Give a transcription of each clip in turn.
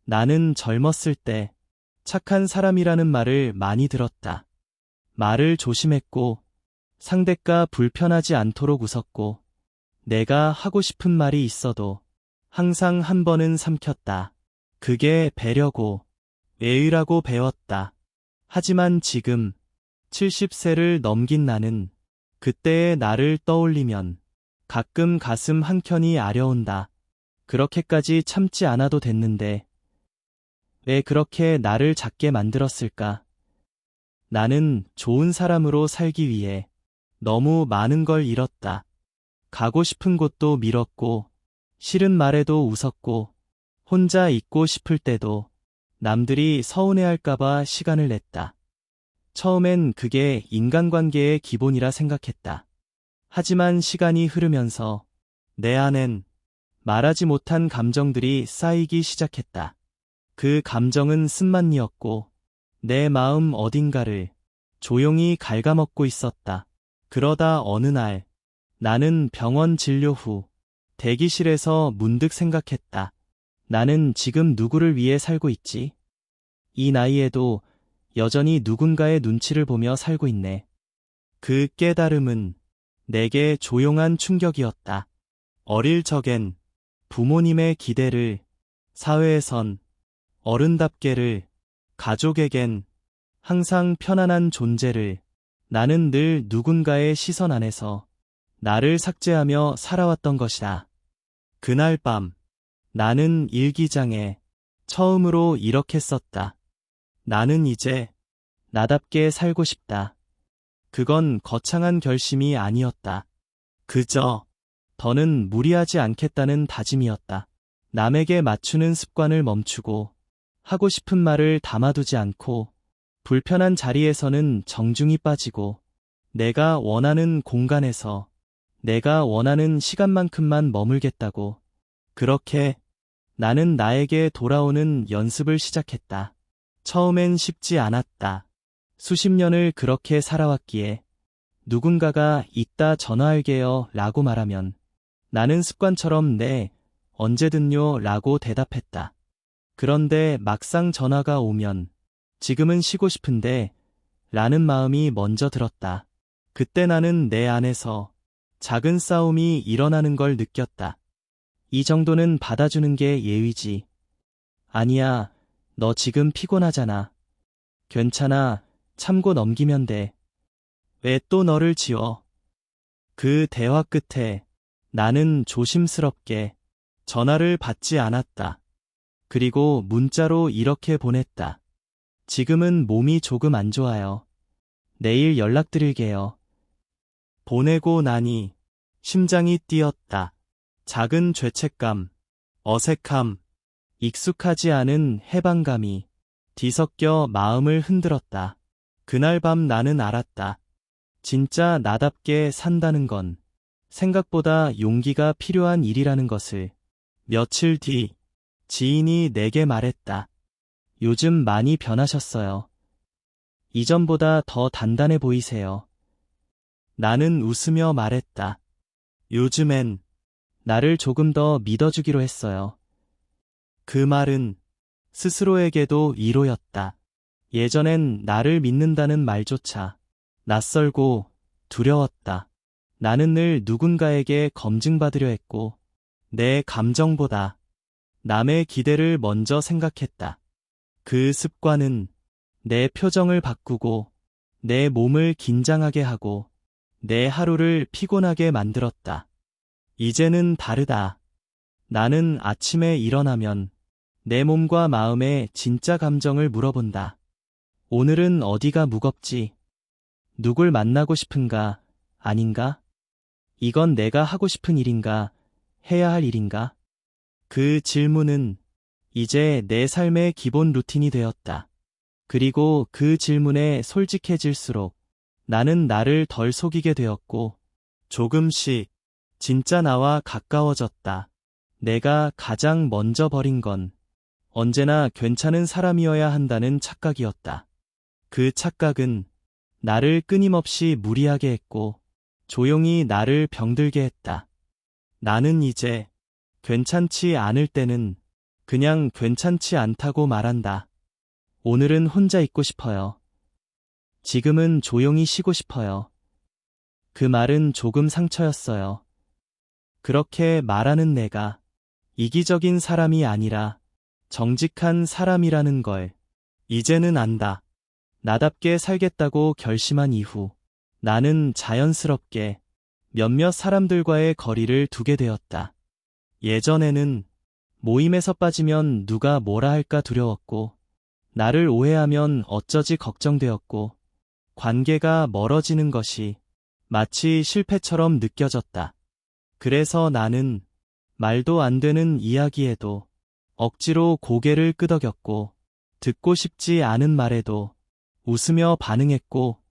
나는 젊었을 때 착한 사람이라는 말을 많이 들었다. 말을 조심했고 상대가 불편하지 않도록 웃었고 내가 하고 싶은 말이 있어도 항상 한 번은 삼켰다. 그게 배려고 예의라고 배웠다. 하지만 지금 70세를 넘긴 나는 그때의 나를 떠올리면 가끔 가슴 한켠이 아려온다. 그렇게까지 참지 않아도 됐는데 왜 그렇게 나를 작게 만들었을까? 나는 좋은 사람으로 살기 위해 너무 많은 걸 잃었다. 가고 싶은 곳도 미뤘고 싫은 말에도 웃었고 혼자 있고 싶을 때도 남들이 서운해할까봐 시간을 냈다. 처음엔 그게 인간관계의 기본이라 생각했다. 하지만 시간이 흐르면서 내 안엔 말하지 못한 감정들이 쌓이기 시작했다. 그 감정은 쓴맛이었고 내 마음 어딘가를 조용히 갉아먹고 있었다. 그러다 어느 날 나는 병원 진료 후 대기실에서 문득 생각했다. 나는 지금 누구를 위해 살고 있지? 이 나이에도 여전히 누군가의 눈치를 보며 살고 있네. 그 깨달음은 내게 조용한 충격이었다. 어릴 적엔 부모님의 기대를, 사회에선 어른답게를, 가족에겐 항상 편안한 존재를, 나는 늘 누군가의 시선 안에서 나를 삭제하며 살아왔던 것이다. 그날 밤 나는 일기장에 처음으로 이렇게 썼다. 나는 이제 나답게 살고 싶다. 그건 거창한 결심이 아니었다. 그저 더는 무리하지 않겠다는 다짐이었다. 남에게 맞추는 습관을 멈추고 하고 싶은 말을 담아두지 않고 불편한 자리에서는 정중히 빠지고 내가 원하는 공간에서 내가 원하는 시간만큼만 머물겠다고. 그렇게 나는 나에게 돌아오는 연습을 시작했다. 처음엔 쉽지 않았다. 수십 년을 그렇게 살아왔기에 누군가가 이따 전화할게요 라고 말하면 나는 습관처럼 네, 언제든요 라고 대답했다. 그런데 막상 전화가 오면 지금은 쉬고 싶은데 라는 마음이 먼저 들었다. 그때 나는 내 안에서 작은 싸움이 일어나는 걸 느꼈다. 이 정도는 받아주는 게 예의지. 아니야, 너 지금 피곤하잖아. 괜찮아, 참고 넘기면 돼. 왜 또 너를 지워? 그 대화 끝에 나는 조심스럽게 전화를 받지 않았다. 그리고 문자로 이렇게 보냈다. 지금은 몸이 조금 안 좋아요. 내일 연락드릴게요. 보내고 나니 심장이 뛰었다. 작은 죄책감, 어색함, 익숙하지 않은 해방감이 뒤섞여 마음을 흔들었다. 그날 밤 나는 알았다. 진짜 나답게 산다는 건 생각보다 용기가 필요한 일이라는 것을. 며칠 뒤 지인이 내게 말했다. 요즘 많이 변하셨어요. 이전보다 더 단단해 보이세요. 나는 웃으며 말했다. 요즘엔 나를 조금 더 믿어주기로 했어요. 그 말은 스스로에게도 위로였다. 예전엔 나를 믿는다는 말조차 낯설고 두려웠다. 나는 늘 누군가에게 검증받으려 했고 내 감정보다 남의 기대를 먼저 생각했다. 그 습관은 내 표정을 바꾸고 내 몸을 긴장하게 하고 내 하루를 피곤하게 만들었다. 이제는 다르다. 나는 아침에 일어나면 내 몸과 마음의 진짜 감정을 물어본다. 오늘은 어디가 무겁지? 누굴 만나고 싶은가? 아닌가? 이건 내가 하고 싶은 일인가? 해야 할 일인가? 그 질문은 이제 내 삶의 기본 루틴이 되었다. 그리고 그 질문에 솔직해질수록 나는 나를 덜 속이게 되었고 조금씩 진짜 나와 가까워졌다. 내가 가장 먼저 버린 건 언제나 괜찮은 사람이어야 한다는 착각이었다. 그 착각은 나를 끊임없이 무리하게 했고 조용히 나를 병들게 했다. 나는 이제 괜찮지 않을 때는 그냥 괜찮지 않다고 말한다. 오늘은 혼자 있고 싶어요. 지금은 조용히 쉬고 싶어요. 그 말은 조금 상처였어요. 그렇게 말하는 내가 이기적인 사람이 아니라 정직한 사람이라는 걸 이제는 안다. 나답게 살겠다고 결심한 이후 나는 자연스럽게 몇몇 사람들과의 거리를 두게 되었다. 예전에는 모임에서 빠지면 누가 뭐라 할까 두려웠고, 나를 오해하면 어쩌지 걱정되었고, 관계가 멀어지는 것이 마치 실패처럼 느껴졌다. 그래서 나는 말도 안 되는 이야기에도 억지로 고개를 끄덕였고, 듣고 싶지 않은 말에도 웃으며 반응했고,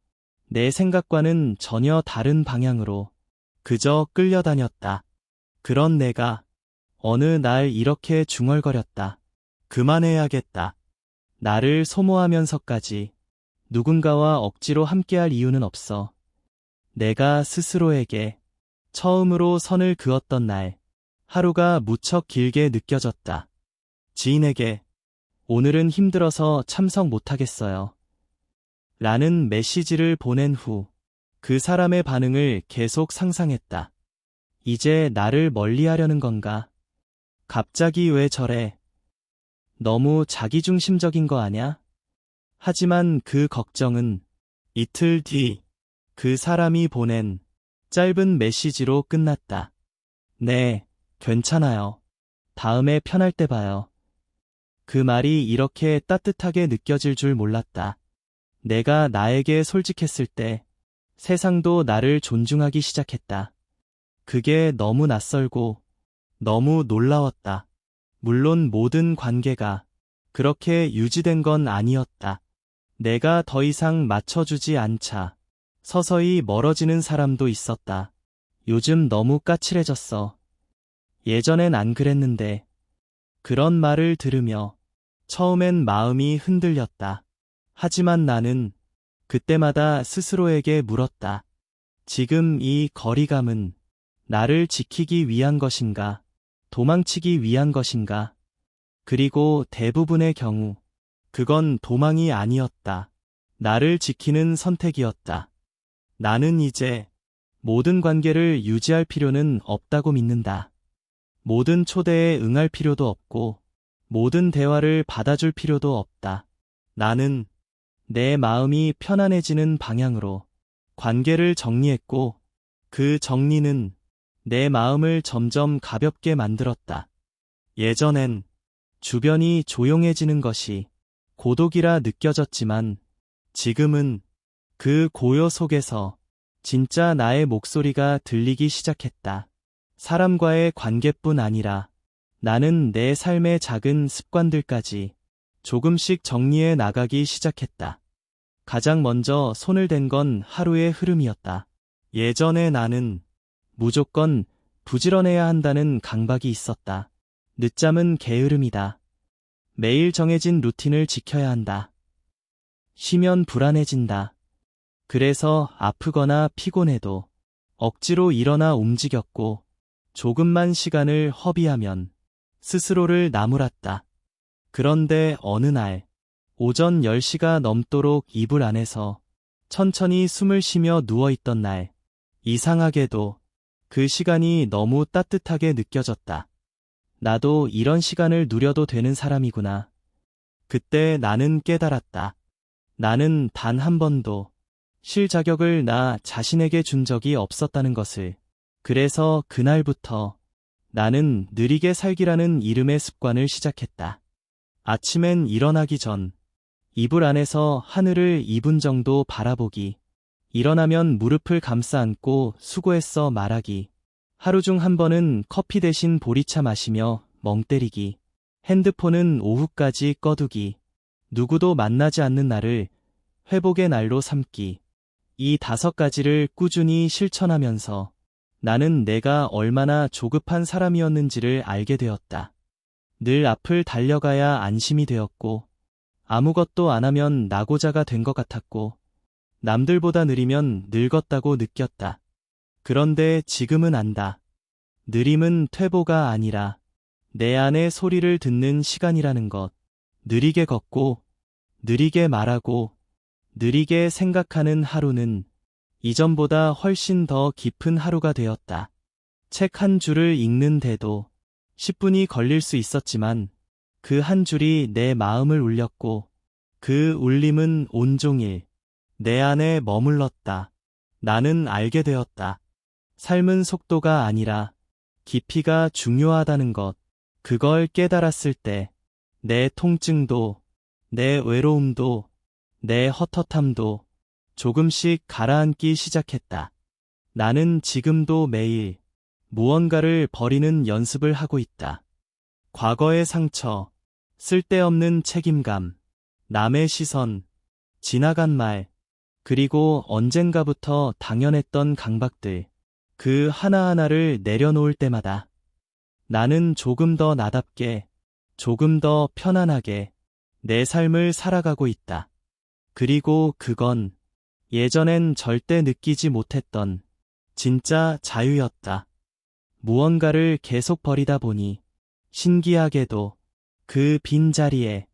내 생각과는 전혀 다른 방향으로 그저 끌려다녔다. 그런 내가 어느 날 이렇게 중얼거렸다. 그만해야겠다. 나를 소모하면서까지 누군가와 억지로 함께할 이유는 없어. 내가 스스로에게 처음으로 선을 그었던 날, 하루가 무척 길게 느껴졌다. 지인에게 오늘은 힘들어서 참석 못하겠어요. 라는 메시지를 보낸 후 그 사람의 반응을 계속 상상했다. 이제 나를 멀리하려는 건가? 갑자기 왜 저래? 너무 자기중심적인 거 아냐? 하지만 그 걱정은 이틀 뒤 그 사람이 보낸 짧은 메시지로 끝났다. 네, 괜찮아요. 다음에 편할 때 봐요. 그 말이 이렇게 따뜻하게 느껴질 줄 몰랐다. 내가 나에게 솔직했을 때 세상도 나를 존중하기 시작했다. 그게 너무 낯설고 너무 놀라웠다. 물론 모든 관계가 그렇게 유지된 건 아니었다. 내가 더 이상 맞춰주지 않자 서서히 멀어지는 사람도 있었다. 요즘 너무 까칠해졌어. 예전엔 안 그랬는데. 그런 말을 들으며 처음엔 마음이 흔들렸다. 하지만 나는 그때마다 스스로에게 물었다. 지금 이 거리감은 나를 지키기 위한 것인가? 도망치기 위한 것인가? 그리고 대부분의 경우 그건 도망이 아니었다. 나를 지키는 선택이었다. 나는 이제 모든 관계를 유지할 필요는 없다고 믿는다. 모든 초대에 응할 필요도 없고 모든 대화를 받아줄 필요도 없다. 나는 내 마음이 편안해지는 방향으로 관계를 정리했고 그 정리는 내 마음을 점점 가볍게 만들었다. 예전엔 주변이 조용해지는 것이 고독이라 느껴졌지만 지금은 그 고요 속에서 진짜 나의 목소리가 들리기 시작했다. 사람과의 관계뿐 아니라 나는 내 삶의 작은 습관들까지 조금씩 정리해 나가기 시작했다. 가장 먼저 손을 댄 건 하루의 흐름이었다. 예전에 나는 무조건 부지런해야 한다는 강박이 있었다. 늦잠은 게으름이다. 매일 정해진 루틴을 지켜야 한다. 쉬면 불안해진다. 그래서 아프거나 피곤해도 억지로 일어나 움직였고 조금만 시간을 허비하면 스스로를 나무랐다. 그런데 어느 날 오전 10시가 넘도록 이불 안에서 천천히 숨을 쉬며 누워있던 날 이상하게도 그 시간이 너무 따뜻하게 느껴졌다. 나도 이런 시간을 누려도 되는 사람이구나. 그때 나는 깨달았다. 나는 단 한 번도 쉴 자격을 나 자신에게 준 적이 없었다는 것을. 그래서 그날부터 나는 느리게 살기라는 이름의 습관을 시작했다. 아침엔 일어나기 전 이불 안에서 하늘을 2분 정도 바라보기. 일어나면 무릎을 감싸 안고 수고했어 말하기. 하루 중 한 번은 커피 대신 보리차 마시며 멍 때리기. 핸드폰은 오후까지 꺼두기. 누구도 만나지 않는 날을 회복의 날로 삼기. 이 5가지를 꾸준히 실천하면서 나는 내가 얼마나 조급한 사람이었는지를 알게 되었다. 늘 앞을 달려가야 안심이 되었고 아무것도 안 하면 낙오자가 된 것 같았고 남들보다 느리면 늙었다고 느꼈다. 그런데 지금은 안다. 느림은 퇴보가 아니라 내 안의 소리를 듣는 시간이라는 것. 느리게 걷고, 느리게 말하고, 느리게 생각하는 하루는 이전보다 훨씬 더 깊은 하루가 되었다. 책 한 줄을 읽는데도 10분이 걸릴 수 있었지만 그 한 줄이 내 마음을 울렸고 그 울림은 온종일 내 안에 머물렀다. 나는 알게 되었다. 삶은 속도가 아니라 깊이가 중요하다는 것. 그걸 깨달았을 때 내 통증도, 내 외로움도, 내 헛헛함도 조금씩 가라앉기 시작했다. 나는 지금도 매일 무언가를 버리는 연습을 하고 있다. 과거의 상처, 쓸데없는 책임감, 남의 시선, 지나간 말, 그리고 언젠가부터 당연했던 강박들, 그 하나하나를 내려놓을 때마다 나는 조금 더 나답게, 조금 더 편안하게 내 삶을 살아가고 있다. 그리고 그건 예전엔 절대 느끼지 못했던 진짜 자유였다. 무언가를 계속 버리다 보니 신기하게도 그 빈자리에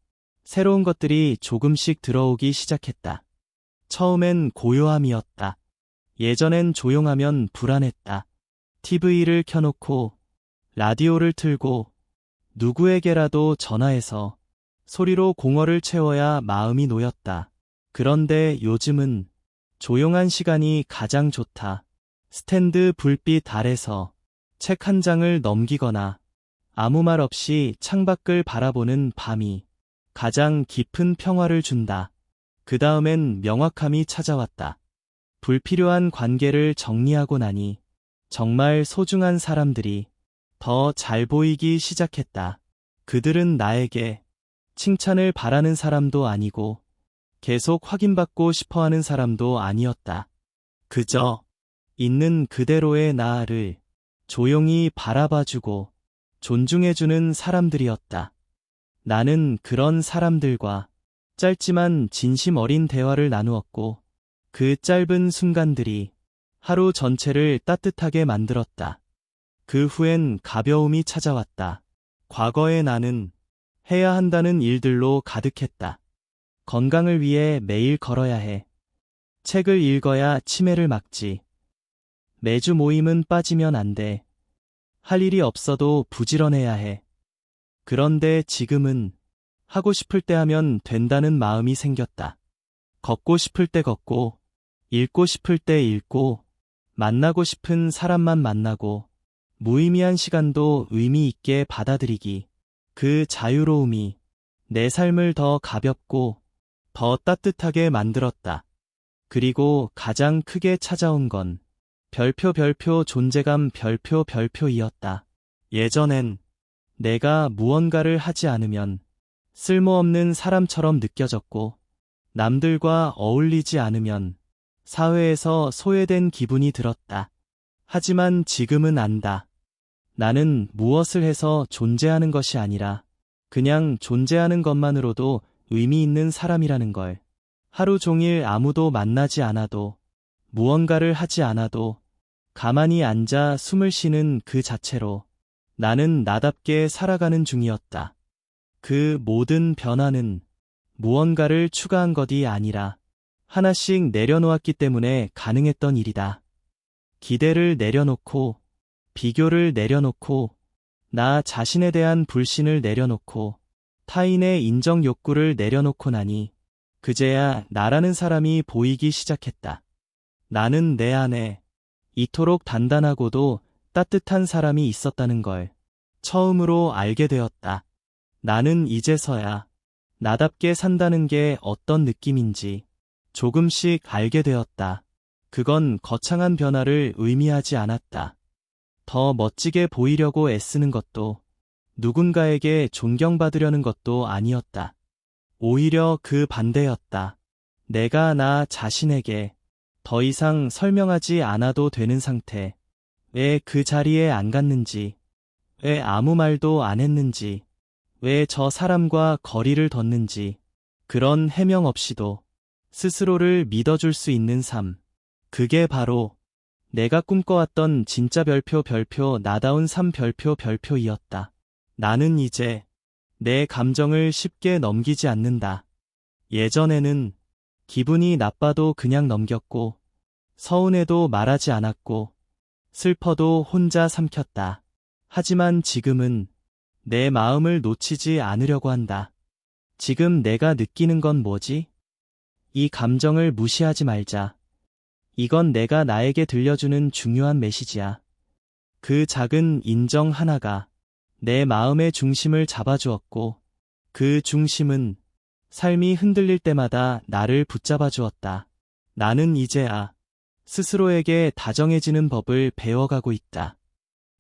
새로운 것들이 조금씩 들어오기 시작했다. 처음엔 고요함이었다. 예전엔 조용하면 불안했다. TV를 켜놓고 라디오를 틀고 누구에게라도 전화해서 소리로 공허를 채워야 마음이 놓였다. 그런데 요즘은 조용한 시간이 가장 좋다. 스탠드 불빛 아래서 책 한 장을 넘기거나 아무 말 없이 창밖을 바라보는 밤이 가장 깊은 평화를 준다. 그 다음엔 명확함이 찾아왔다. 불필요한 관계를 정리하고 나니 정말 소중한 사람들이 더 잘 보이기 시작했다. 그들은 나에게 칭찬을 바라는 사람도 아니고 계속 확인받고 싶어하는 사람도 아니었다. 그저 있는 그대로의 나를 조용히 바라봐주고 존중해주는 사람들이었다. 나는 그런 사람들과 짧지만 진심 어린 대화를 나누었고 그 짧은 순간들이 하루 전체를 따뜻하게 만들었다. 그 후엔 가벼움이 찾아왔다. 과거의 나는 해야 한다는 일들로 가득했다. 건강을 위해 매일 걸어야 해. 책을 읽어야 치매를 막지. 매주 모임은 빠지면 안 돼. 할 일이 없어도 부지런해야 해. 그런데 지금은 하고 싶을 때 하면 된다는 마음이 생겼다. 걷고 싶을 때 걷고, 읽고 싶을 때 읽고, 만나고 싶은 사람만 만나고, 무의미한 시간도 의미 있게 받아들이기. 그 자유로움이 내 삶을 더 가볍고 더 따뜻하게 만들었다. 그리고 가장 크게 찾아온 건 별표 존재감 별표이었다. 예전엔 내가 무언가를 하지 않으면 쓸모없는 사람처럼 느껴졌고 남들과 어울리지 않으면 사회에서 소외된 기분이 들었다. 하지만 지금은 안다. 나는 무엇을 해서 존재하는 것이 아니라 그냥 존재하는 것만으로도 의미 있는 사람이라는 걸. 하루 종일 아무도 만나지 않아도 무언가를 하지 않아도 가만히 앉아 숨을 쉬는 그 자체로 나는 나답게 살아가는 중이었다. 그 모든 변화는 무언가를 추가한 것이 아니라 하나씩 내려놓았기 때문에 가능했던 일이다. 기대를 내려놓고 비교를 내려놓고 나 자신에 대한 불신을 내려놓고 타인의 인정 욕구를 내려놓고 나니 그제야 나라는 사람이 보이기 시작했다. 나는 내 안에 이토록 단단하고도 따뜻한 사람이 있었다는 걸 처음으로 알게 되었다. 나는 이제서야 나답게 산다는 게 어떤 느낌인지 조금씩 알게 되었다. 그건 거창한 변화를 의미하지 않았다. 더 멋지게 보이려고 애쓰는 것도 누군가에게 존경받으려는 것도 아니었다. 오히려 그 반대였다. 내가 나 자신에게 더 이상 설명하지 않아도 되는 상태. 왜 그 자리에 안 갔는지, 왜 아무 말도 안 했는지, 왜 저 사람과 거리를 뒀는지, 그런 해명 없이도 스스로를 믿어줄 수 있는 삶. 그게 바로 내가 꿈꿔왔던 진짜 별표 나다운 삶 별표이었다. 나는 이제 내 감정을 쉽게 넘기지 않는다. 예전에는 기분이 나빠도 그냥 넘겼고, 서운해도 말하지 않았고, 슬퍼도 혼자 삼켰다. 하지만 지금은 내 마음을 놓치지 않으려고 한다. 지금 내가 느끼는 건 뭐지? 이 감정을 무시하지 말자. 이건 내가 나에게 들려주는 중요한 메시지야. 그 작은 인정 하나가 내 마음의 중심을 잡아주었고, 그 중심은 삶이 흔들릴 때마다 나를 붙잡아 주었다. 나는 이제야 스스로에게 다정해지는 법을 배워가고 있다.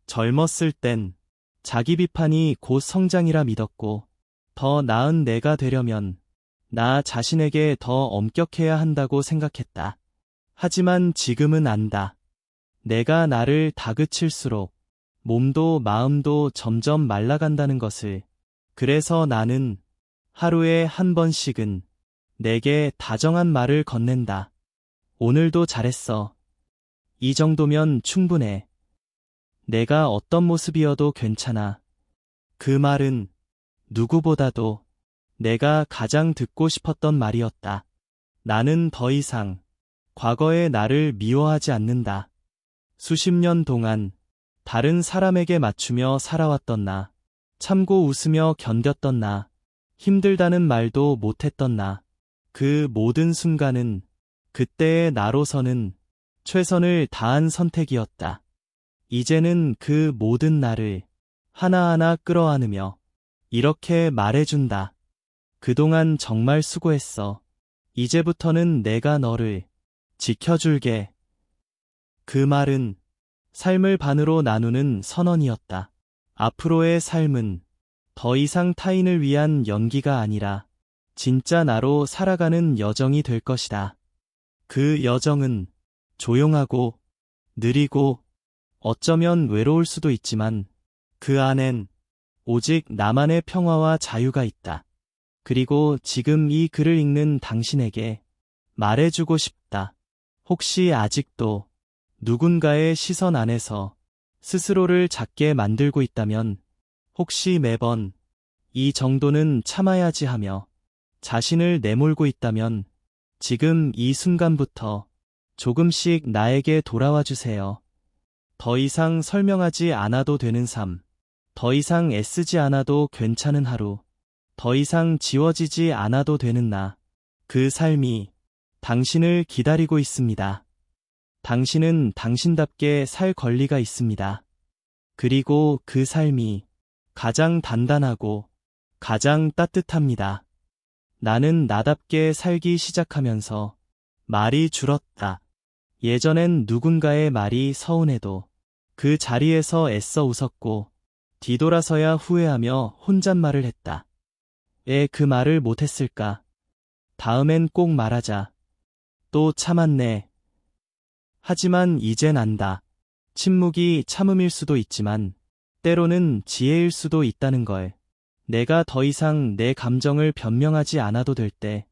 젊었을 땐 자기 비판이 곧 성장이라 믿었고, 더 나은 내가 되려면 나 자신에게 더 엄격해야 한다고 생각했다. 하지만 지금은 안다. 내가 나를 다그칠수록 몸도 마음도 점점 말라간다는 것을. 그래서 나는 하루에 한 번씩은 내게 다정한 말을 건넨다. 오늘도 잘했어. 이 정도면 충분해. 내가 어떤 모습이어도 괜찮아. 그 말은 누구보다도 내가 가장 듣고 싶었던 말이었다. 나는 더 이상 과거의 나를 미워하지 않는다. 수십 년 동안 다른 사람에게 맞추며 살아왔던 나, 참고 웃으며 견뎠던 나, 힘들다는 말도 못했던 나, 그 모든 순간은 그때의 나로서는 최선을 다한 선택이었다. 이제는 그 모든 나를 하나하나 끌어안으며 이렇게 말해준다. 그동안 정말 수고했어. 이제부터는 내가 너를 지켜줄게. 그 말은 삶을 반으로 나누는 선언이었다. 앞으로의 삶은 더 이상 타인을 위한 연기가 아니라 진짜 나로 살아가는 여정이 될 것이다. 그 여정은 조용하고 느리고 어쩌면 외로울 수도 있지만 그 안엔 오직 나만의 평화와 자유가 있다. 그리고 지금 이 글을 읽는 당신에게 말해주고 싶다. 혹시 아직도 누군가의 시선 안에서 스스로를 작게 만들고 있다면, 혹시 매번 이 정도는 참아야지 하며 자신을 내몰고 있다면 지금 이 순간부터 조금씩 나에게 돌아와 주세요. 더 이상 설명하지 않아도 되는 삶, 더 이상 애쓰지 않아도 괜찮은 하루, 더 이상 지워지지 않아도 되는 나, 그 삶이 당신을 기다리고 있습니다. 당신은 당신답게 살 권리가 있습니다. 그리고 그 삶이 가장 단단하고 가장 따뜻합니다. 나는 나답게 살기 시작하면서 말이 줄었다. 예전엔 누군가의 말이 서운해도 그 자리에서 애써 웃었고 뒤돌아서야 후회하며 혼잣말을 했다. 왜 그 말을 못했을까? 다음엔 꼭 말하자. 또 참았네. 하지만 이젠 안다. 침묵이 참음일 수도 있지만 때로는 지혜일 수도 있다는 걸. 내가 더 이상 내 감정을 변명하지 않아도 될 때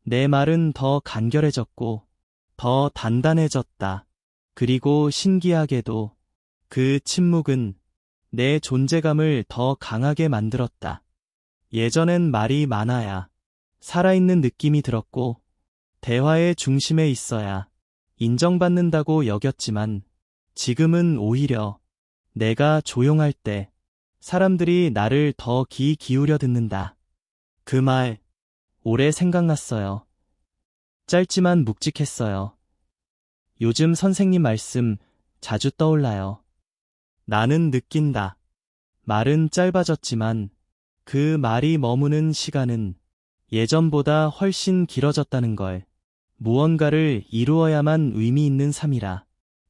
내 말은 더 간결해졌고 더 단단해졌다. 그리고 신기하게도 그 침묵은 내 존재감을 더 강하게 만들었다. 예전엔 말이 많아야 살아있는 느낌이 들었고 대화의 중심에 있어야 인정받는다고 여겼지만 지금은 오히려 내가 조용할 때 사람들이 나를 더 귀 기울여 듣는다. 그 말 오래 생각났어요. 짧지만 묵직했어요. 요즘 선생님 말씀 자주 떠올라요. 나는 느낀다. 말은 짧아졌지만 그 말이 머무는 시간은 예전보다 훨씬 길어졌다는 걸. 무언가를 이루어야만 의미 있는 삶이라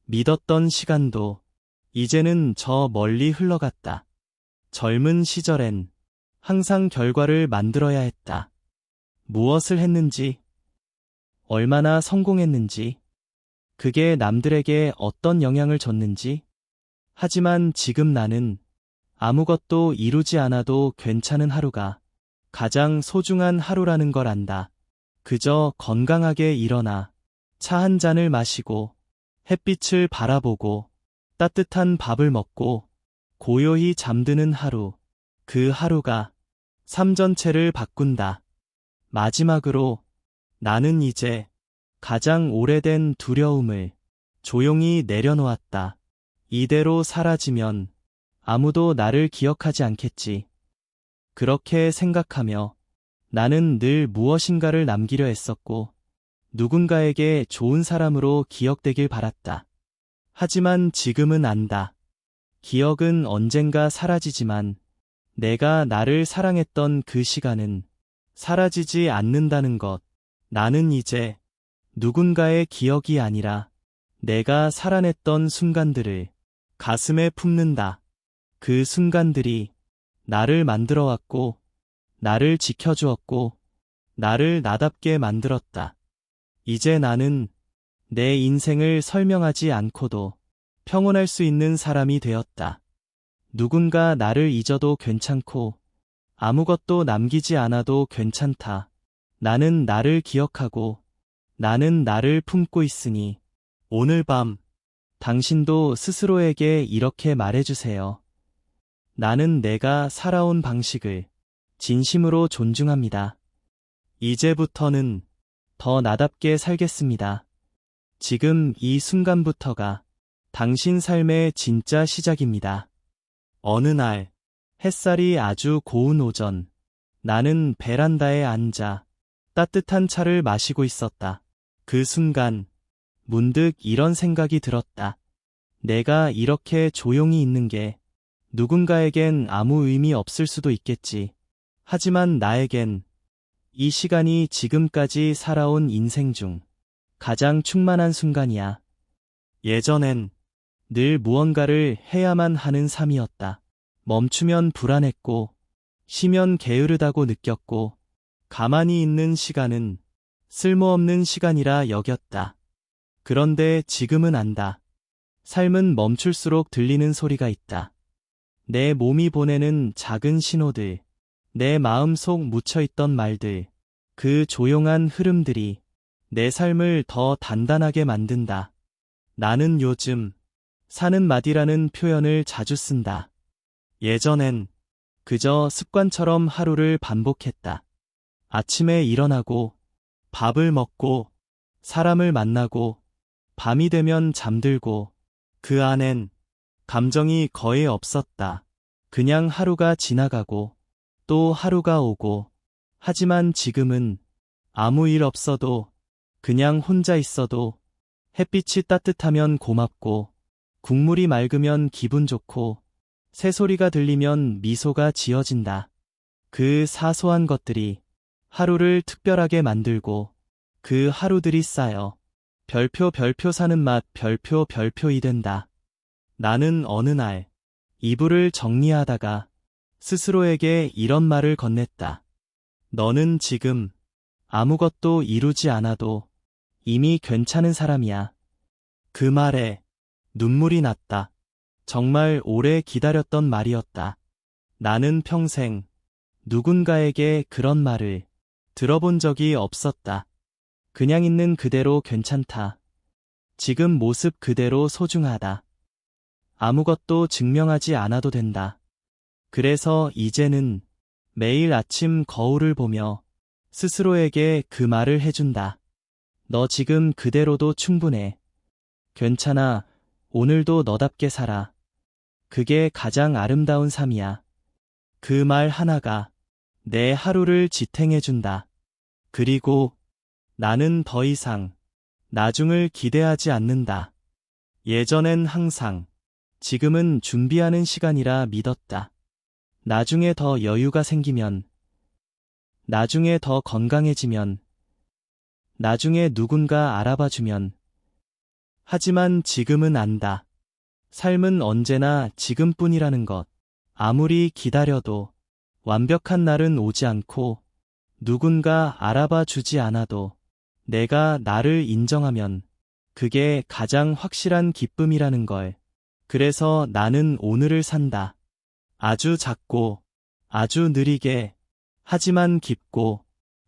믿었던 시간도 이제는 저 멀리 흘러갔다. 젊은 시절엔 항상 결과를 만들어야 했다. 무엇을 했는지, 얼마나 성공했는지, 그게 남들에게 어떤 영향을 줬는지. 하지만 지금 나는 아무것도 이루지 않아도 괜찮은 하루가 가장 소중한 하루라는 걸 안다. 그저 건강하게 일어나 차 한 잔을 마시고 햇빛을 바라보고 따뜻한 밥을 먹고 고요히 잠드는 하루. 그 하루가 삶 전체를 바꾼다. 마지막으로 나는 이제 가장 오래된 두려움을 조용히 내려놓았다. 이대로 사라지면 아무도 나를 기억하지 않겠지. 그렇게 생각하며 나는 늘 무엇인가를 남기려 했었고 누군가에게 좋은 사람으로 기억되길 바랐다. 하지만 지금은 안다. 기억은 언젠가 사라지지만 내가 나를 사랑했던 그 시간은 사라지지 않는다는 것. 나는 이제 누군가의 기억이 아니라 내가 살아냈던 순간들을 가슴에 품는다. 그 순간들이 나를 만들어왔고, 나를 지켜주었고, 나를 나답게 만들었다. 이제 나는 내 인생을 설명하지 않고도 평온할 수 있는 사람이 되었다. 누군가 나를 잊어도 괜찮고, 아무것도 남기지 않아도 괜찮다. 나는 나를 기억하고, 나는 나를 품고 있으니, 오늘 밤, 당신도 스스로에게 이렇게 말해주세요. 나는 내가 살아온 방식을 진심으로 존중합니다. 이제부터는 더 나답게 살겠습니다. 지금 이 순간부터가 당신 삶의 진짜 시작입니다. 어느 날, 햇살이 아주 고운 오전, 나는 베란다에 앉아 따뜻한 차를 마시고 있었다. 그 순간, 문득 이런 생각이 들었다. 내가 이렇게 조용히 있는 게 누군가에겐 아무 의미 없을 수도 있겠지. 하지만 나에겐 이 시간이 지금까지 살아온 인생 중 가장 충만한 순간이야. 예전엔 늘 무언가를 해야만 하는 삶이었다. 멈추면 불안했고, 쉬면 게으르다고 느꼈고, 가만히 있는 시간은 쓸모없는 시간이라 여겼다. 그런데 지금은 안다. 삶은 멈출수록 들리는 소리가 있다. 내 몸이 보내는 작은 신호들, 내 마음속 묻혀있던 말들, 그 조용한 흐름들이 내 삶을 더 단단하게 만든다. 나는 요즘 사는 맛이라는 표현을 자주 쓴다. 예전엔 그저 습관처럼 하루를 반복했다. 아침에 일어나고, 밥을 먹고, 사람을 만나고, 밤이 되면 잠들고, 그 안엔 감정이 거의 없었다. 그냥 하루가 지나가고, 또 하루가 오고, 하지만 지금은 아무 일 없어도, 그냥 혼자 있어도, 햇빛이 따뜻하면 고맙고, 국물이 맑으면 기분 좋고, 새소리가 들리면 미소가 지어진다. 그 사소한 것들이 하루를 특별하게 만들고, 그 하루들이 쌓여 별표 사는 맛 별표이 된다. 나는 어느 날 이불을 정리하다가 스스로에게 이런 말을 건넸다. 너는 지금 아무것도 이루지 않아도 이미 괜찮은 사람이야. 그 말에 눈물이 났다. 정말 오래 기다렸던 말이었다. 나는 평생 누군가에게 그런 말을 들어본 적이 없었다. 그냥 있는 그대로 괜찮다. 지금 모습 그대로 소중하다. 아무것도 증명하지 않아도 된다. 그래서 이제는 매일 아침 거울을 보며 스스로에게 그 말을 해준다. 너 지금 그대로도 충분해. 괜찮아. 오늘도 너답게 살아. 그게 가장 아름다운 삶이야. 그 말 하나가 내 하루를 지탱해준다. 그리고 나는 더 이상 나중을 기대하지 않는다. 예전엔 항상 지금은 준비하는 시간이라 믿었다. 나중에 더 여유가 생기면, 나중에 더 건강해지면, 나중에 누군가 알아봐주면. 하지만 지금은 안다. 삶은 언제나 지금뿐이라는 것. 아무리 기다려도 완벽한 날은 오지 않고 누군가 알아봐 주지 않아도 내가 나를 인정하면 그게 가장 확실한 기쁨이라는 걸. 그래서 나는 오늘을 산다. 아주 작고, 아주 느리게, 하지만 깊고,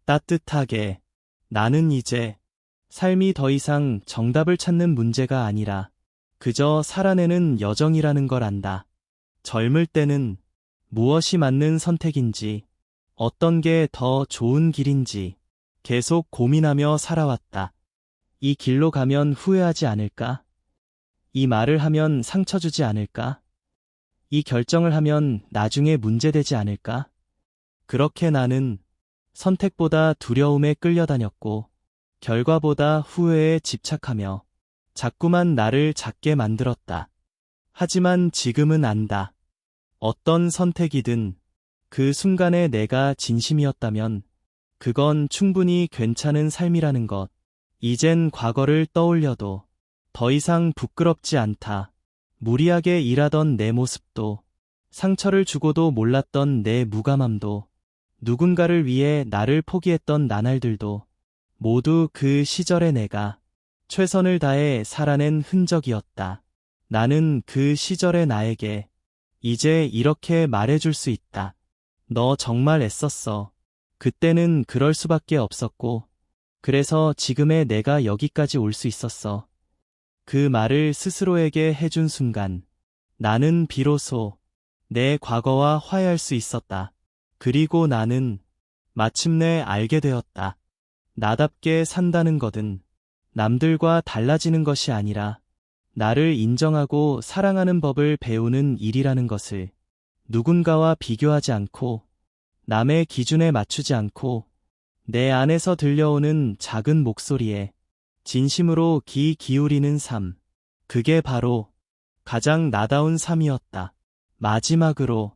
따뜻하게. 나는 이제 삶이 더 이상 정답을 찾는 문제가 아니라 그저 살아내는 여정이라는 걸 안다. 젊을 때는 무엇이 맞는 선택인지, 어떤 게 더 좋은 길인지 계속 고민하며 살아왔다. 이 길로 가면 후회하지 않을까? 이 말을 하면 상처 주지 않을까? 이 결정을 하면 나중에 문제되지 않을까? 그렇게 나는 선택보다 두려움에 끌려다녔고, 결과보다 후회에 집착하며 자꾸만 나를 작게 만들었다. 하지만 지금은 안다. 어떤 선택이든 그 순간에 내가 진심이었다면 그건 충분히 괜찮은 삶이라는 것. 이젠 과거를 떠올려도 더 이상 부끄럽지 않다. 무리하게 일하던 내 모습도, 상처를 주고도 몰랐던 내 무감함도, 누군가를 위해 나를 포기했던 나날들도 모두 그 시절의 내가 최선을 다해 살아낸 흔적이었다. 나는 그 시절의 나에게 이제 이렇게 말해줄 수 있다. 너 정말 애썼어. 그때는 그럴 수밖에 없었고, 그래서 지금의 내가 여기까지 올 수 있었어. 그 말을 스스로에게 해준 순간, 나는 비로소 내 과거와 화해할 수 있었다. 그리고 나는 마침내 알게 되었다. 나답게 산다는 것은 남들과 달라지는 것이 아니라 나를 인정하고 사랑하는 법을 배우는 일이라는 것을. 누군가와 비교하지 않고, 남의 기준에 맞추지 않고, 내 안에서 들려오는 작은 목소리에 진심으로 귀 기울이는 삶. 그게 바로 가장 나다운 삶이었다. 마지막으로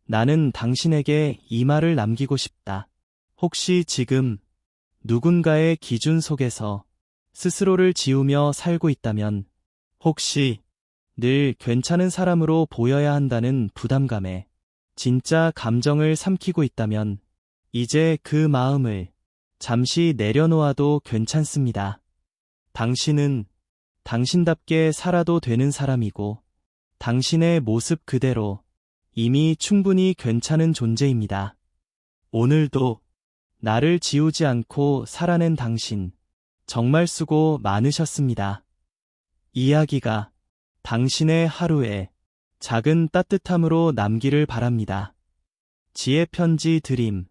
나는 당신에게 이 말을 남기고 싶다. 혹시 지금 누군가의 기준 속에서 스스로를 지우며 살고 있다면, 혹시 늘 괜찮은 사람으로 보여야 한다는 부담감에 진짜 감정을 삼키고 있다면, 이제 그 마음을 잠시 내려놓아도 괜찮습니다. 당신은 당신답게 살아도 되는 사람이고, 당신의 모습 그대로 이미 충분히 괜찮은 존재입니다. 오늘도 나를 지우지 않고 살아낸 당신, 정말 수고 많으셨습니다. 이야기가 당신의 하루에 작은 따뜻함으로 남기를 바랍니다. 지혜 편지 드림.